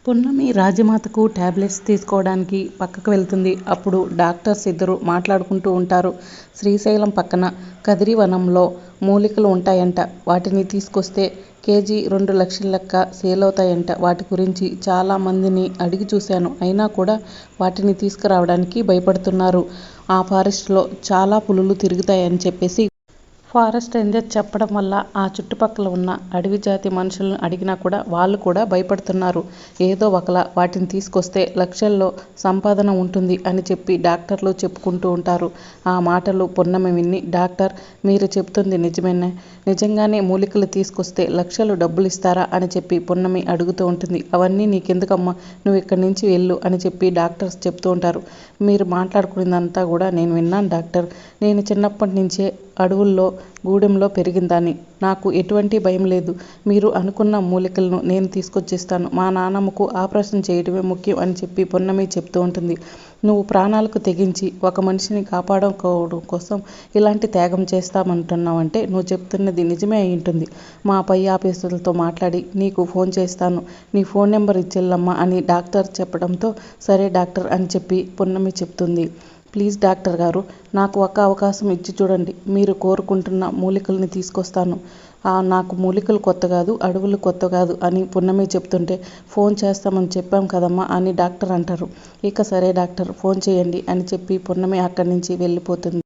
పున్నమి రాజమాతకు టాబ్లెట్స్ తీసుకోవడానికి పక్కకు వెళ్తుంది. అప్పుడు డాక్టర్స్ ఇద్దరు మాట్లాడుకుంటూ ఉంటారు. శ్రీశైలం పక్కన కదిరివనంలో మూలికలు ఉంటాయంట. వాటిని తీసుకొస్తే కేజీ 2 లక్షల లెక్క సేలవుతాయంట. వాటి గురించి చాలా మందిని అడిగి చూశాను. అయినా కూడా వాటిని తీసుకురావడానికి భయపడుతున్నారు. ఆ ఫారెస్ట్లో చాలా పులులు తిరుగుతాయని చెప్పేసి ఫారెస్ట్ రేంజర్ చెప్పడం వల్ల ఆ చుట్టుపక్కల ఉన్న అడవి జాతి మనుషులను అడిగినా కూడా వాళ్ళు కూడా భయపడుతున్నారు. ఏదో ఒకలా వాటిని తీసుకొస్తే లక్షల్లో సంపాదన ఉంటుంది అని చెప్పి డాక్టర్లు చెప్పుకుంటూ ఉంటారు. ఆ మాటలు పున్నమి విని, డాక్టర్, మీరు చెప్తుంది నిజమేనా? నిజంగానే మూలికలు తీసుకొస్తే లక్షలు డబ్బులు ఇస్తారా అని చెప్పి పున్నమి అడుగుతూ ఉంటుంది. అవన్నీ నీకెందుకమ్మా, నువ్వు ఇక్కడి నుంచి వెళ్ళు అని చెప్పి డాక్టర్స్ చెప్తూ ఉంటారు. మీరు మాట్లాడుకున్నదంతా కూడా నేను విన్నాను డాక్టర్. నేను చిన్నప్పటి నుంచే అడవుల్లో గూడెంలో పెరిగిందాన్ని. నాకు ఎటువంటి భయం లేదు. మీరు అనుకున్న మూలికలను నేను తీసుకొచ్చేస్తాను. మా నాన్నమ్మకు ఆపరేషన్ చేయడమే ముఖ్యం అని చెప్పి పున్నమి చెప్తూ ఉంటుంది. నువ్వు ప్రాణాలకు తెగించి ఒక మనిషిని కాపాడుకోవడం కోసం ఇలాంటి త్యాగం చేస్తామంటున్నావంటే నువ్వు చెప్తున్నది నిజమే అయి ఉంటుంది. మా పై ఆఫీసర్లతో మాట్లాడి నీకు ఫోన్ చేస్తాను. నీ ఫోన్ నెంబర్ ఇచ్చెళ్ళమ్మా అని డాక్టర్ చెప్పడంతో సరే డాక్టర్ అని చెప్పి పున్నమి చెప్తుంది. ప్లీజ్ డాక్టర్ గారు, నాకు ఒక అవకాశం ఇచ్చి చూడండి. మీరు కోరుకుంటున్న మూలికల్ని తీసుకొస్తాను. నాకు మూలికలు కొత్త కాదు, అడవులు కొత్త కాదు అని పున్నమి చెప్తుంటే ఫోన్ చేస్తామని చెప్పాం కదమ్మా అని డాక్టర్ అంటారు. ఇక సరే డాక్టర్, ఫోన్ చేయండి అని చెప్పి పున్నమి అక్కడి నుంచి వెళ్ళిపోతుంది.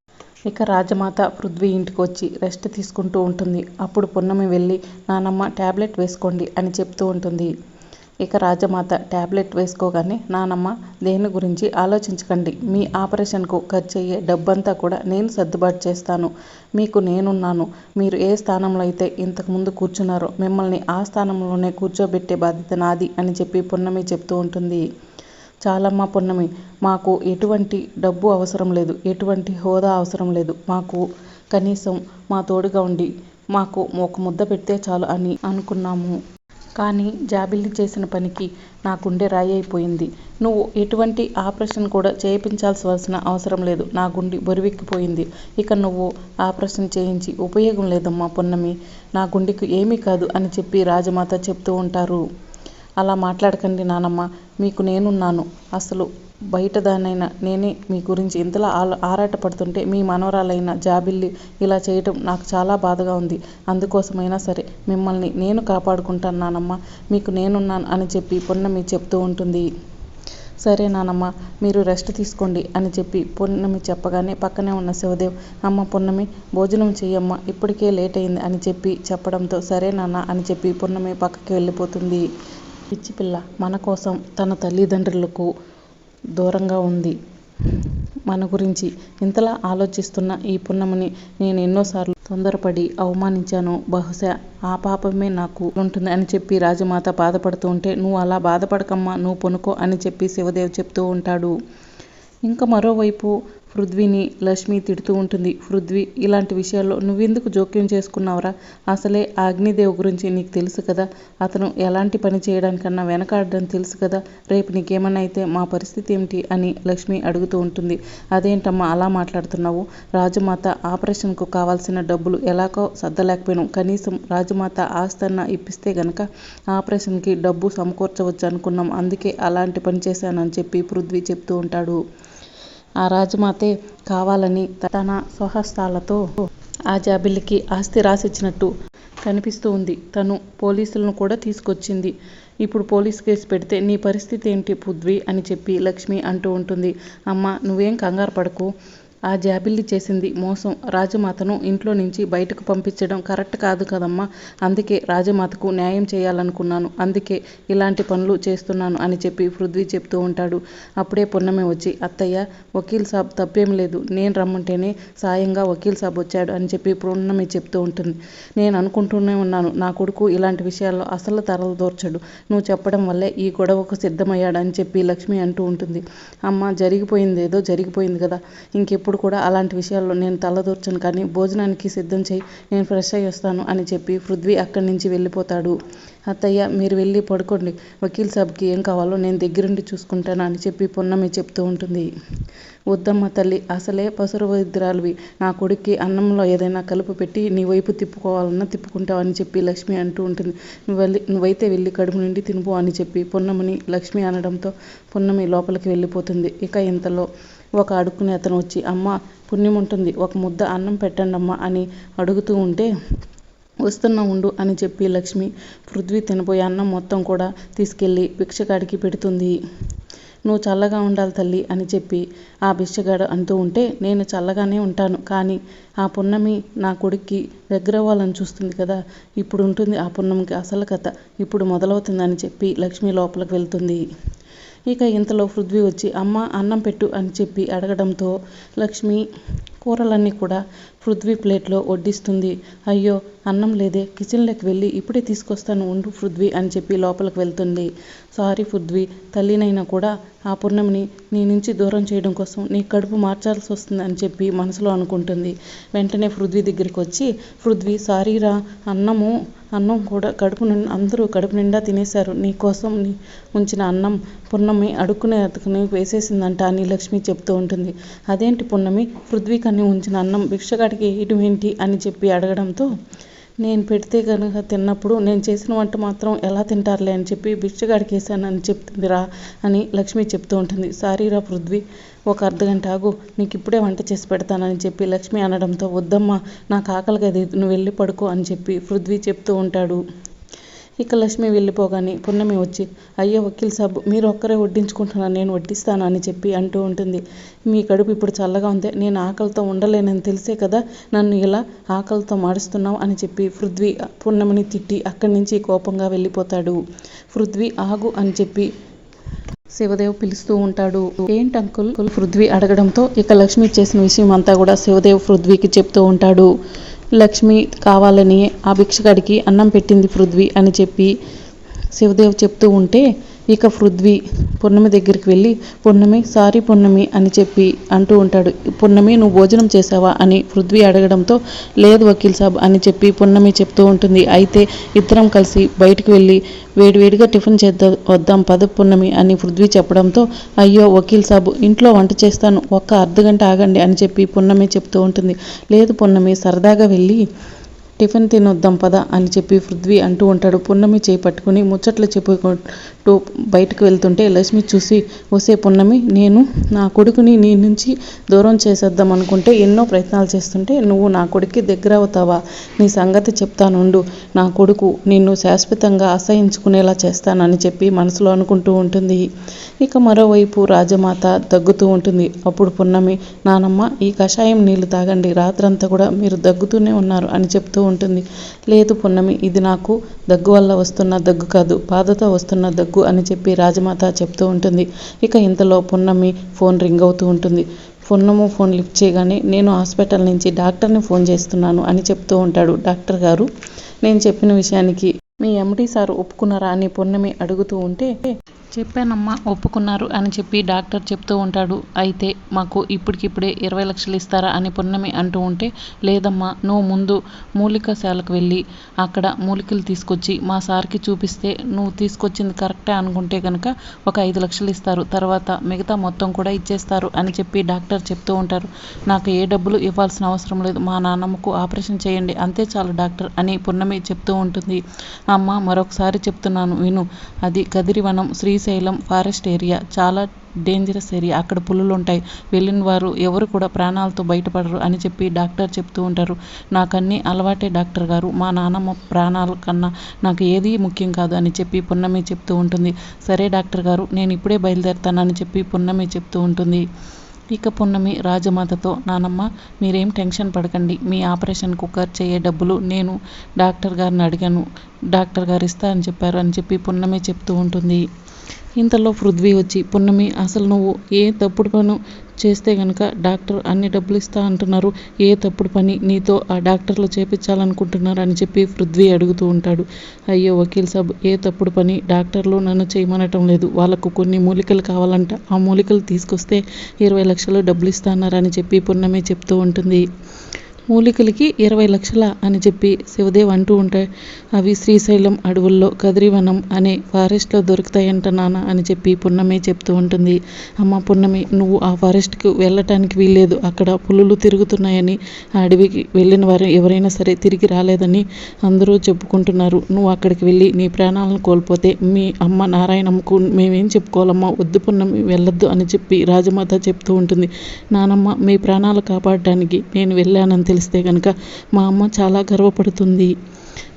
ఇక రాజమాత పృథ్వీ ఇంటికి వచ్చి రెస్ట్ తీసుకుంటూ ఉంటుంది. అప్పుడు పున్నమి వెళ్ళి, నానమ్మ టాబ్లెట్ వేసుకోండి అని చెప్తూ ఉంటుంది. ఇక రాజమాత టాబ్లెట్ వేసుకోగానే, నానమ్మ దేని గురించి ఆలోచించకండి. మీ ఆపరేషన్కు ఖర్చు అయ్యే డబ్బంతా కూడా నేను సర్దుబాటు చేస్తాను. మీకు నేనున్నాను. మీరు ఏ స్థానంలో అయితే ఇంతకుముందు కూర్చున్నారో మిమ్మల్ని ఆ స్థానంలోనే కూర్చోబెట్టే బాధ్యత నాది అని చెప్పి పున్నమి చెప్తూ ఉంటుంది. చాలమ్మ పున్నమి, మాకు ఎటువంటి డబ్బు అవసరం లేదు, ఎటువంటి హోదా అవసరం లేదు. మాకు కనీసం మా తోడుగా ఉండి మాకు ఒక ముద్ద పెడితే చాలు అని అనుకున్నాము. కానీ జాబిల్లి చేసిన పనికి నా గుండె రాయి అయిపోయింది. నువ్వు ఎటువంటి ఆపరేషన్ కూడా చేయించాల్సిన అవసరం లేదు. నా గుండె బరువెక్కిపోయింది. ఇక నువ్వు ఆపరేషన్ చేయించి ఉపయోగం లేదమ్మా పున్నమి. నా గుండెకు ఏమీ కాదు అని చెప్పి రాజమాత చెప్తూ ఉంటారు. అలా మాట్లాడకండి నానమ్మ, మీకు నేనున్నాను. అసలు బయటదానైనా నేనే మీ గురించి ఇంతలా ఆరాటపడుతుంటే మీ మనవరాలైన జాబిల్లి ఇలా చేయటం నాకు చాలా బాధగా ఉంది. అందుకోసమైనా సరే మిమ్మల్ని నేను కాపాడుకుంటాను నానమ్మ, మీకు నేనున్నాను అని చెప్పి పున్నమి చెప్తూ ఉంటుంది. సరే నానమ్మ, మీరు రెస్ట్ తీసుకోండి అని చెప్పి పున్నమి చెప్పగానే పక్కనే ఉన్న శివదేవ్, అమ్మ పున్నమి భోజనం చెయ్యమ్మ, ఇప్పటికే లేట్ అయింది అని చెప్పి చెప్పడంతో సరే నాన్న అని చెప్పి పున్నమి పక్కకి వెళ్ళిపోతుంది. పిచ్చిపిల్ల మన కోసం తన తల్లిదండ్రులకు దూరంగా ఉంది. మన గురించి ఇంతలా ఆలోచిస్తున్న ఈ పున్నమిని నేను ఎన్నోసార్లు తొందరపడి అవమానించాను. బహుశా ఆ పాపమే నాకు ఉంటుంది అని చెప్పి రాజమాత బాధపడుతూ ఉంటే, నువ్వు అలా బాధపడకమ్మా, నువ్వు పొనుకో అని చెప్పి శివదేవ్ చెప్తూ ఉంటాడు. ఇంకా మరోవైపు పృథ్వీని లక్ష్మి తిడుతూ ఉంటుంది. పృథ్వీ, ఇలాంటి విషయాల్లో నువ్వెందుకు జోక్యం చేసుకున్నావురా? అసలే ఆ అగ్నిదేవ్ గురించి నీకు తెలుసు కదా. అతను ఎలాంటి పని చేయడానికన్నా వెనకాడడం తెలుసు కదా. రేపు నీకేమన్నా అయితే మా పరిస్థితి ఏమిటి అని లక్ష్మి అడుగుతూ ఉంటుంది. అదేంటమ్మా అలా మాట్లాడుతున్నావు? రాజమాత ఆపరేషన్కు కావాల్సిన డబ్బులు ఎలాగో సర్దలేకపోయాను. కనీసం రాజమాత ఆస్తన్నా ఇప్పిస్తే గనక ఆపరేషన్కి డబ్బు సమకూర్చవచ్చు అనుకున్నాం. అందుకే అలాంటి పని చేశానని చెప్పి పృథ్వీ చెప్తూ ఉంటాడు. ఆ రాజమాతే కావాలని తన స్వహస్తాలతో ఆ జాబిల్లికి ఆస్తి రాసిచ్చినట్టు కనిపిస్తూ ఉంది. తను పోలీసులను కూడా తీసుకొచ్చింది. ఇప్పుడు పోలీస్ కేసు పెడితే నీ పరిస్థితి ఏంటి పృథ్వీ అని చెప్పి లక్ష్మి అంటూ ఉంటుంది. అమ్మ నువ్వేం కంగారు పడకు. ఆ జాబిల్లి చేసింది మోసం. రాజమాతను ఇంట్లో నుంచి బయటకు పంపించడం కరెక్ట్ కాదు కదమ్మా. అందుకే రాజమాతకు న్యాయం చేయాలనుకున్నాను. అందుకే ఇలాంటి పనులు చేస్తున్నాను అని చెప్పి పృథ్వీ చెప్తూ ఉంటాడు. అప్పుడే పున్నమి వచ్చి, అత్తయ్య వకీల్ సాబ్ తప్పేం లేదు. నేను రమ్మంటేనే సాయంగా వకీల్ సాబ్ వచ్చాడు అని చెప్పి పున్నమి చెప్తూ ఉంటుంది. నేను అనుకుంటూనే ఉన్నాను, నా కొడుకు ఇలాంటి విషయాల్లో అసలు తరదూర్చడు. నువ్వు చెప్పడం వల్లే ఈ గొడవకు సిద్ధమయ్యాడు అని చెప్పి లక్ష్మి అంటూ ఉంటుంది. అమ్మ జరిగిపోయిందేదో జరిగిపోయింది కదా. ఇంకెప్పుడు ఎప్పుడు కూడా అలాంటి విషయాల్లో నేను తలదూర్చను, కానీ భోజనానికి సిద్ధం చేయి, నేను ఫ్రెష్ అయ్యి వస్తాను అని చెప్పి పృథ్వీ అక్కడి నుంచి వెళ్ళిపోతాడు. అత్తయ్య మీరు వెళ్ళి పడుకోండి, వకీల్ సాబ్కి ఏం కావాలో నేను దగ్గరుండి చూసుకుంటాను అని చెప్పి పున్నమి చెప్తూ ఉంటుంది. వద్దమ్మ తల్లి, అసలే పసరు వైద్యురాలివి, నా కొడుక్కి అన్నంలో ఏదైనా కలుపు పెట్టి నీ వైపు తిప్పుకోవాలన్నా తిప్పుకుంటావు అని చెప్పి లక్ష్మి అంటూ ఉంటుంది. నువ్వైతే వెళ్ళి కడుపు నిండి తినుపో అని చెప్పి పున్నమిని లక్ష్మి అనడంతో పున్నమి లోపలికి వెళ్ళిపోతుంది. ఇక ఇంతలో ఒక అడుక్కునే అతను వచ్చి, అమ్మ పుణ్యం ఉంటుంది, ఒక ముద్ద అన్నం పెట్టండి అమ్మ అని అడుగుతూ ఉంటే, వస్తున్నా ఉండు అని చెప్పి లక్ష్మి పృథ్వీ తినబోయే అన్నం మొత్తం కూడా తీసుకెళ్ళి భిక్షగాడికి పెడుతుంది. నువ్వు చల్లగా ఉండాలి తల్లి అని చెప్పి ఆ భిక్షగాడు అంటూ ఉంటే, నేను చల్లగానే ఉంటాను, కానీ ఆ పున్నమి నా కొడుక్కి దగ్గరవ్వాలని చూస్తుంది కదా, ఇప్పుడు ఉంటుంది ఆ పున్నమికి అసలు కథ, ఇప్పుడు మొదలవుతుందని చెప్పి లక్ష్మి లోపలికి వెళ్తుంది. ఇక ఇంతలో పృథ్వీ వచ్చి, అమ్మ అన్నం పెట్టు అని చెప్పి అడగడంతో లక్ష్మి కూరలన్నీ కూడా పృథ్వీ ప్లేట్లో వడ్డిస్తుంది. అయ్యో అన్నం లేదే, కిచెన్లోకి వెళ్ళి ఇప్పుడే తీసుకొస్తాను ఉండు పృథ్వీ అని చెప్పి లోపలికి వెళ్తుంది. సారీ పృథ్వీ, తల్లినైనా కూడా ఆ పున్నమిని నీ నుంచి దూరం చేయడం కోసం నీ కడుపు మార్చాల్సి వస్తుంది అని చెప్పి మనసులో అనుకుంటుంది. వెంటనే పృథ్వీ దగ్గరికి వచ్చి, పృథ్వీ సారీరా, అన్నం కూడా అందరూ కడుపు నిండా తినేశారు, నీ కోసం ఉంచిన అన్నం పున్నమి అడుక్కునే అతకుని వేసేసిందంట అని లక్ష్మి చెప్తూ ఉంటుంది. అదేంటి పున్నమి, పృథ్వీ కన్ని ఉంచిన అన్నం భిక్షగాడికి వేయడం ఏంటి అని చెప్పి అడగడంతో, నేను పెడితే కనుక తిన్నప్పుడు నేను చేసిన వంట మాత్రం ఎలా తింటారులే అని చెప్పి భిక్షగాడికి వేసానని చెప్తుందిరా అని లక్ష్మి చెప్తూ ఉంటుంది. సారీరా పృథ్వీ, ఒక అర్ధగంట ఆగు, నీకు ఇప్పుడే వంట చేసి పెడతానని చెప్పి లక్ష్మి అనడంతో, వద్దమ్మా నాకు ఆకలిగా లేదు, నువ్వు వెళ్ళి పడుకో అని చెప్పి పృథ్వీ చెప్తూ ఉంటాడు. ఇక లక్ష్మి వెళ్ళిపోగానే పున్నమి వచ్చి, అయ్యో వకీల్ సాబ్, మీరు ఒక్కరే వడ్డించుకుంటున్నారు, నేను వడ్డిస్తాను అని చెప్పి అంటూ ఉంటుంది. మీ కడుపు ఇప్పుడు చల్లగా ఉంది, నేను ఆకలితో ఉండలేనని తెలిసే కదా నన్ను ఇలా ఆకలితో మాడుస్తున్నావు అని చెప్పి పృథ్వీ పున్నమిని తిట్టి అక్కడి నుంచి కోపంగా వెళ్ళిపోతాడు. పృథ్వీ ఆగు అని చెప్పి శివదేవ్ పిలుస్తూ ఉంటాడు. ఏంటి అంకుల్ పృథ్వీ అడగడంతో ఇక లక్ష్మి చేసిన విషయం అంతా కూడా శివదేవ్ పృథ్వీకి చెప్తూ ఉంటాడు. లక్ష్మి కావాలని ఆ భిక్షగాడికి అన్నం పెట్టింది పృథ్వీ అని చెప్పి శివదేవ్ చెప్తూ ఉంటే, ఇక పృథ్వీ పున్నమి దగ్గరికి వెళ్ళి, పున్నమి సారీ పున్నమి అని చెప్పి అంటూ ఉంటాడు. పున్నమి నువ్వు భోజనం చేసావా అని పృథ్వీ అడగడంతో, లేదు వకీల్ సాబ్ అని చెప్పి పున్నమి చెప్తూ ఉంటుంది. అయితే ఇద్దరం కలిసి బయటకు వెళ్ళి వేడివేడిగా టిఫిన్ వద్దాం పద పున్నమి అని పృథ్వీ చెప్పడంతో, అయ్యో వకీల్ సాబ్, ఇంట్లో వంట చేస్తాను, ఒక్క అర్ధగంట ఆగండి అని చెప్పి పున్నమి చెప్తూ ఉంటుంది. లేదు పున్నమి, సరదాగా వెళ్ళి టిఫిన్ తినొద్దాం పద అని చెప్పి పృథ్వీ అంటూ ఉంటాడు. పున్నమి చేయి పట్టుకుని ముచ్చట్లు చెప్పుకుంటూ బయటకు వెళ్తుంటే లక్ష్మి చూసి, వసే పున్నమి, నేను నా కొడుకుని నీ నుంచి దూరం చేసేద్దాం అనుకుంటే ఎన్నో ప్రయత్నాలు చేస్తుంటే నువ్వు నా కొడుక్కి దగ్గర అవుతావా, నీ సంగతి చెప్తానుండు, నా కొడుకు నిన్ను శాశ్వతంగా అసహించుకునేలా చేస్తానని చెప్పి మనసులో అనుకుంటూ ఉంటుంది. ఇక మరోవైపు రాజమాత దగ్గుతూ ఉంటుంది. అప్పుడు పున్నమి, నానమ్మ ఈ కషాయం నీళ్లు తాగండి, రాత్రంతా కూడా మీరు దగ్గుతూనే ఉన్నారు అని చెప్తూ ఉంటుంది. లేదు పున్నమి, ఇది నాకు దగ్గు వల్ల వస్తున్న దగ్గు కాదు, బాధతో వస్తున్న దగ్గు అని చెప్పి రాజమాత చెప్తూ ఉంటుంది. ఇక ఇంతలో పున్నమి ఫోన్ రింగ్ అవుతూ ఉంటుంది. పున్నము ఫోన్ లిఫ్ట్ చేయగానే, నేను హాస్పిటల్ నుంచి డాక్టర్ని ఫోన్ చేస్తున్నాను అని చెప్తూ ఉంటాడు. డాక్టర్ గారు, నేను చెప్పిన విషయానికి మీ ఎండి సార్ ఒప్పుకున్నారా అని పున్నమి అడుగుతూ ఉంటే, చెప్పానమ్మా ఒప్పుకున్నారు అని చెప్పి డాక్టర్ చెప్తూ ఉంటాడు. అయితే మాకు ఇప్పటికిప్పుడే 20 లక్షలు ఇస్తారా అని పున్నమి అంటూ ఉంటే, లేదమ్మా, నువ్వు ముందు మూలికశాలకు వెళ్ళి అక్కడ మూలికలు తీసుకొచ్చి మా సార్కి చూపిస్తే నువ్వు తీసుకొచ్చింది కరెక్టే అనుకుంటే కనుక ఒక 5 లక్షలు ఇస్తారు, తర్వాత మిగతా మొత్తం కూడా ఇచ్చేస్తారు అని చెప్పి డాక్టర్ చెప్తూ ఉంటారు. నాకు ఏ డబ్బులు ఇవ్వాల్సిన అవసరం లేదు, మా నాన్నమ్మకు ఆపరేషన్ చేయండి అంతే చాలు డాక్టర్ అని పున్నమి చెప్తూ ఉంటుంది. అమ్మ మరొకసారి చెప్తున్నాను విను, అది కదిరివనం శ్రీశైలం ఫారెస్ట్ ఏరియా, చాలా డేంజరస్ ఏరియా, అక్కడ పులులు ఉంటాయి, వెళ్ళిన వారు ఎవరు కూడా ప్రాణాలతో బయటపడరు అని చెప్పి డాక్టర్ చెప్తూ ఉంటారు. నాకన్నీ అలవాటే డాక్టర్ గారు, మా నాన్నమ్మ ప్రాణాల కన్నా నాకు ఏదీ ముఖ్యం కాదు అని చెప్పి పున్నమి చెప్తూ ఉంటుంది. సరే డాక్టర్ గారు, నేను ఇప్పుడే బయలుదేరుతానని చెప్పి పున్నమి చెప్తూ ఉంటుంది. ఇక పున్నమి రాజమాతతో, నానమ్మ మీరేం టెన్షన్ పడకండి, మీ ఆపరేషన్కు ఖర్చు అయ్యే డబ్బులు నేను డాక్టర్ గారిని అడిగాను, డాక్టర్ గారు ఇస్తా అని చెప్పారు అని చెప్పి పున్నమి చెప్తూ ఉంటుంది. ఇంతలో పృథ్వీ వచ్చి, పున్నమి అసలు నువ్వు ఏ తప్పుడు పను చేస్తే గనక డాక్టర్ అన్ని డబ్బులు ఇస్తా అంటున్నారు, ఏ తప్పుడు పని నీతో ఆ డాక్టర్లు చేపించాలనుకుంటున్నారు అని చెప్పి పృథ్వీ అడుగుతూ ఉంటాడు. అయ్యో వకీల్ సాబ్, ఏ తప్పుడు పని డాక్టర్లు నన్ను చేయమనటం లేదు. వాళ్ళకు కొన్ని మూలికలు కావాలంట, ఆ మూలికలు తీసుకొస్తే 20 లక్షలు డబ్బులు ఇస్తా అన్నారని చెప్పి పున్నమి చెప్తూ ఉంటుంది. మూలికలకి 20 లక్షల అని చెప్పి శివదేవ్ అంటూ ఉంటే, అవి శ్రీశైలం అడవుల్లో కదిరివనం అనే ఫారెస్ట్లో దొరుకుతాయంట నాన్న అని చెప్పి పున్నమి చెప్తూ ఉంటుంది. అమ్మ పున్నమి, నువ్వు ఆ ఫారెస్ట్కి వెళ్ళటానికి వీల్లేదు, అక్కడ పులులు తిరుగుతున్నాయని, ఆ అడవికి వెళ్ళిన వారు ఎవరైనా సరే తిరిగి రాలేదని అందరూ చెప్పుకుంటున్నారు. నువ్వు అక్కడికి వెళ్ళి నీ ప్రాణాలను కోల్పోతే మీ అమ్మ నారాయణమ్మకు మేమేం చెప్పుకోవాలమ్మా, వద్దు పున్నమి వెళ్ళొద్దు అని చెప్పి రాజమాత చెప్తూ ఉంటుంది. నానమ్మ, మీ ప్రాణాలు కాపాడడానికి నేను వెళ్ళానని తెలిస్తే కనుక మా అమ్మ చాలా గర్వపడుతుంది.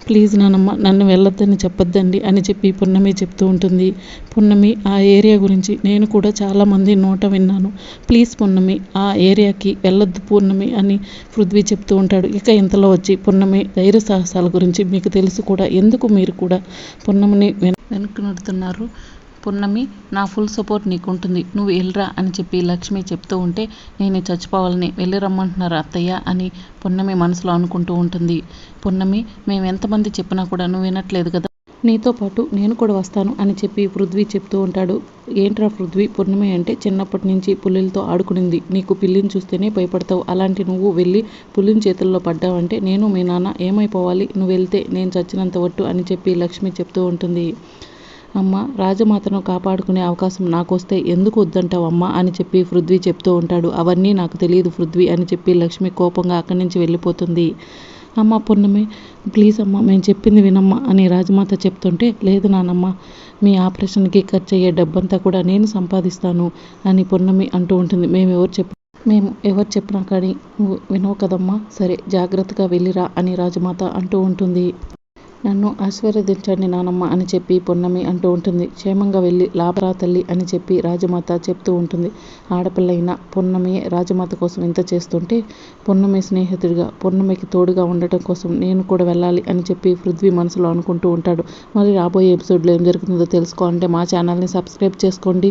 ప్లీజ్ నానమ్మ, నన్ను వెళ్ళొద్దని చెప్పొద్దండి అని చెప్పి పున్నమి చెప్తూ ఉంటుంది. పున్నమి, ఆ ఏరియా గురించి నేను కూడా చాలామంది నోట విన్నాను. ప్లీజ్ పున్నమి, ఆ ఏరియాకి వెళ్ళొద్దు పున్నమి అని పృథ్వీ చెప్తూ ఉంటాడు. ఇక ఇంతలో వచ్చి, పున్నమి ధైర్య సాహసాల గురించి మీకు తెలుసు కూడా, ఎందుకు మీరు కూడా పున్నమిని వెనక్కి నెడుతున్నారు? పున్నమి, నా ఫుల్ సపోర్ట్ నీకుంటుంది, నువ్వు వెళ్ళరా అని చెప్పి లక్ష్మి చెప్తూ ఉంటే, నేను చచ్చిపోవాలని వెళ్ళి రమ్మంటున్నారు అత్తయ్య అని పున్నమి మనసులో అనుకుంటూ ఉంటుంది. పున్నమి, మేము ఎంతమంది చెప్పినా కూడా నువ్వు వినట్లేదు కదా, నీతో పాటు నేను కూడా వస్తాను అని చెప్పి పృథ్వీ చెప్తూ ఉంటాడు. ఏంట్రా పృథ్వీ, పున్నమి అంటే చిన్నప్పటి నుంచి పులిలతో ఆడుకునింది, నీకు పిల్లిని చూస్తేనే భయపడతావు, అలాంటి నువ్వు వెళ్ళి పులిని చేతుల్లో పడ్డావంటే నేను మీ నాన్న ఏమైపోవాలి, నువ్వు వెళ్తే నేను చచ్చినంత ఒట్టు అని చెప్పి లక్ష్మి చెప్తూ ఉంటుంది. అమ్మ, రాజమాతను కాపాడుకునే అవకాశం నాకొస్తే ఎందుకు వద్దంటావమ్మా అని చెప్పి పృథ్వీ చెప్తూ ఉంటాడు. అవన్నీ నాకు తెలియదు పృథ్వీ అని చెప్పి లక్ష్మి కోపంగా అక్కడి నుంచి వెళ్ళిపోతుంది. అమ్మ పున్నమి, ప్లీజ్ అమ్మ, మేము చెప్పింది వినమ్మా అని రాజమాత చెప్తుంటే, లేదు నానమ్మ, మీ ఆపరేషన్కి ఖర్చు అయ్యే డబ్బంతా కూడా నేను సంపాదిస్తాను అని పున్నమి అంటూ ఉంటుంది. మేము ఎవరు చెప్పినా కానీ నువ్వు వినవు కదమ్మా, సరే జాగ్రత్తగా వెళ్ళిరా అని రాజమాత అంటూ ఉంటుంది. నన్ను ఆశీర్వదించండి నానమ్మ అని చెప్పి పున్నమి అంటూ ఉంటుంది. క్షేమంగా వెళ్ళి లాభరా తల్లి అని చెప్పి రాజమాత చెప్తూ ఉంటుంది. ఆడపిల్లైన పున్నమి రాజమాత కోసం ఇంత చేస్తుంటే, పున్నమి స్నేహితుడిగా పున్నమికి తోడుగా ఉండటం కోసం నేను కూడా వెళ్ళాలి అని చెప్పి పృథ్వీ మనసులో అనుకుంటూ ఉంటాడు. మరి రాబోయే ఎపిసోడ్లో ఏం జరుగుతుందో తెలుసుకోవాలంటే మా ఛానల్ని సబ్స్క్రైబ్ చేసుకోండి.